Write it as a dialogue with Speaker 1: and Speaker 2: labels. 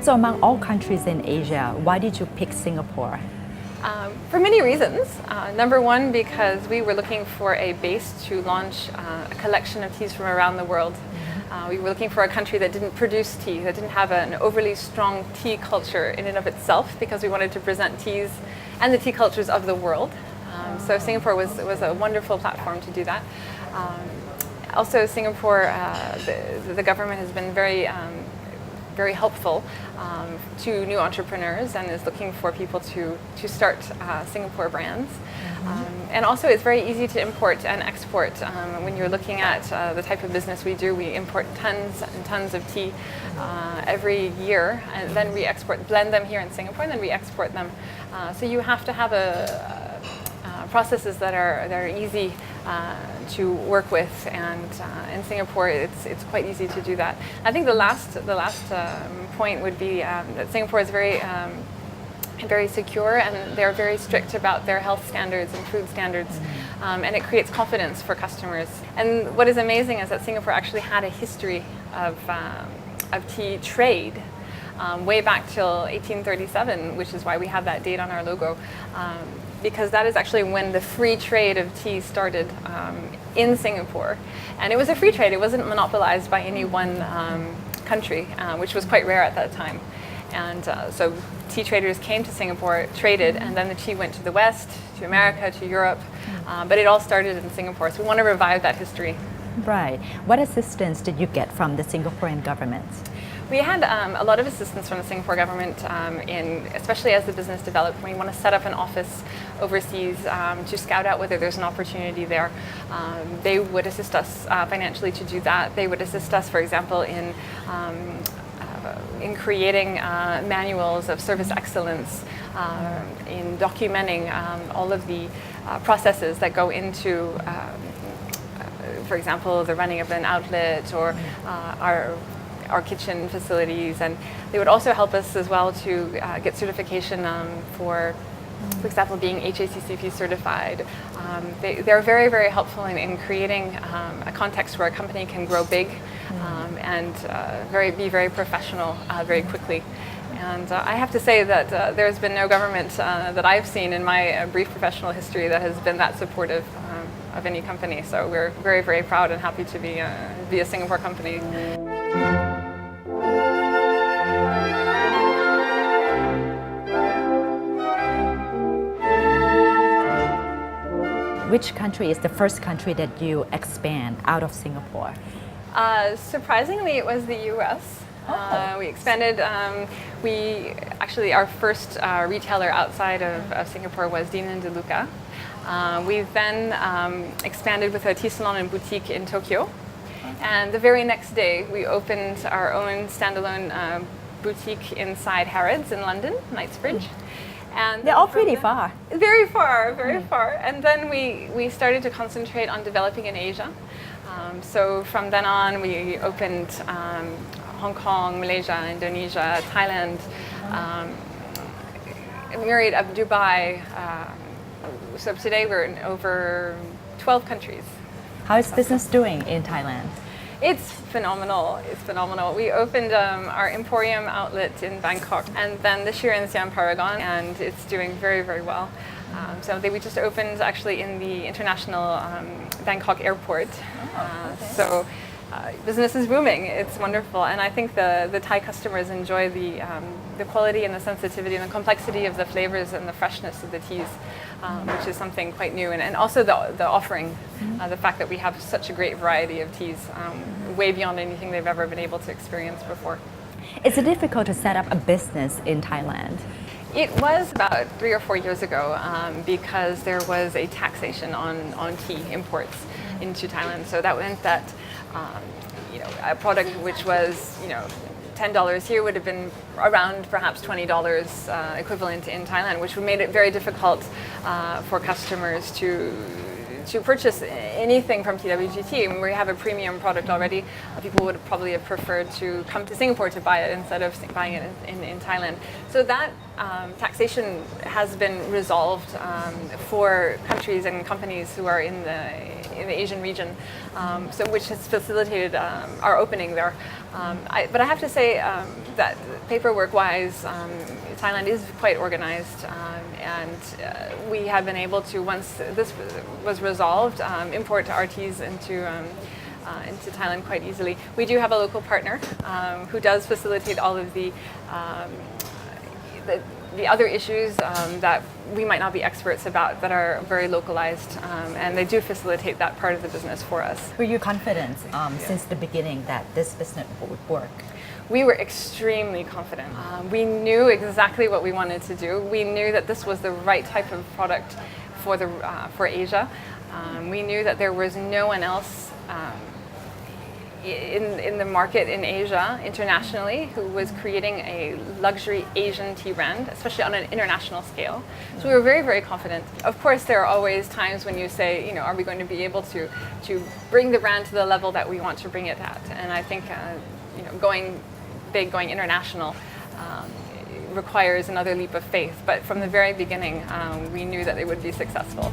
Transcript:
Speaker 1: So among all countries in Asia, why did you pick Singapore?
Speaker 2: For many reasons. Number one, because we were looking for a base to launch a collection of teas from around the world. We were looking for a country that didn't produce tea, that didn't have an overly strong tea culture in and of itself, because we wanted to present teas and the tea cultures of the world. So Singapore was a wonderful platform to do that. Also, Singapore, the government has been very helpful to new entrepreneurs and is looking for people to start Singapore brands. And also it's very easy to import and export. When you're looking at the type of business we do, we import tons and tons of tea every year, and then we blend them here in Singapore, and then we export them. So you have to have processes that are easy to work with, and in Singapore it's quite easy to do that. I think the last point would be that Singapore is very secure, and they're very strict about their health standards and food standards, and it creates confidence for customers. And what is amazing is that Singapore actually had a history of tea trade way back till 1837, which is why we have that date on our logo, because that is actually when the free trade of tea started in Singapore. And it was a free trade, it wasn't monopolized by any one country, which was quite rare at that time. And so tea traders came to Singapore, traded, and then the tea went to the West, to America, to Europe, but it all started in Singapore. So we want to revive that history.
Speaker 1: Right. What assistance did you get from the Singaporean government?
Speaker 2: We had a lot of assistance from the Singapore government, especially as the business developed. When we want to set up an office overseas to scout out whether there's an opportunity there, they would assist us financially to do that. They would assist us, for example, in creating manuals of service excellence, in documenting all of the processes that go into, for example, the running of an outlet or our kitchen facilities. And they would also help us as well to get certification for example, being HACCP certified. They're very, very helpful in creating a context where a company can grow big and be very professional very quickly. And I have to say that there's been no government that I've seen in my brief professional history that has been that supportive of any company. So we're very, very proud and happy to be a Singapore company.
Speaker 1: Which country is the first country that you expand out of Singapore?
Speaker 2: Surprisingly, it was the U.S. We expanded. Our first retailer outside of Singapore was Dean & DeLuca. We then expanded with a tea salon and boutique in Tokyo. And the very next day, we opened our own standalone boutique inside Harrods in London, Knightsbridge. And
Speaker 1: they're all pretty far.
Speaker 2: Very far, very far. And then we started to concentrate on developing in Asia. So from then on, we opened Hong Kong, Malaysia, Indonesia, Thailand, Emirates of Dubai. So today we're in over 12 countries.
Speaker 1: How is business doing in Thailand?
Speaker 2: It's phenomenal. It's phenomenal. We opened our Emporium outlet in Bangkok, and then this year in Siam Paragon, and it's doing very, very well. We just opened actually in the international Bangkok airport. So business is booming. It's wonderful, and I think the Thai customers enjoy the quality and the sensitivity and the complexity of the flavors and the freshness of the teas, which is something quite new, and also the offering, the fact that we have such a great variety of teas, way beyond anything they've ever been able to experience before.
Speaker 1: Is it difficult to set up a business in Thailand?
Speaker 2: It was about 3 or 4 years ago because there was a taxation on tea imports into Thailand. So that meant that a product which was $10 here would have been around perhaps $20 equivalent in Thailand, which made it very difficult for customers to purchase anything from TWGT. When we have a premium product already, people would probably have preferred to come to Singapore to buy it instead of buying it in Thailand. So that taxation has been resolved for countries and companies who are in the Asian region, so which has facilitated our opening there. But I have to say that paperwork-wise, Thailand is quite organized, and we have been able to, once this was resolved, import RTs into Thailand quite easily. We do have a local partner who does facilitate all of the other issues that we might not be experts about that are very localized, and they do facilitate that part of the business for us.
Speaker 1: Were you confident since the beginning that this business would work?
Speaker 2: We were extremely confident. We knew exactly what we wanted to do. We knew that this was the right type of product for Asia. We knew that there was no one else in the market in Asia internationally who was creating a luxury Asian tea brand, especially on an international scale. So we were very, very confident. Of course, there are always times when you say, are we going to be able to bring the brand to the level that we want to bring it at? And I think, going big, going international requires another leap of faith. But from the very beginning, we knew that it would be successful.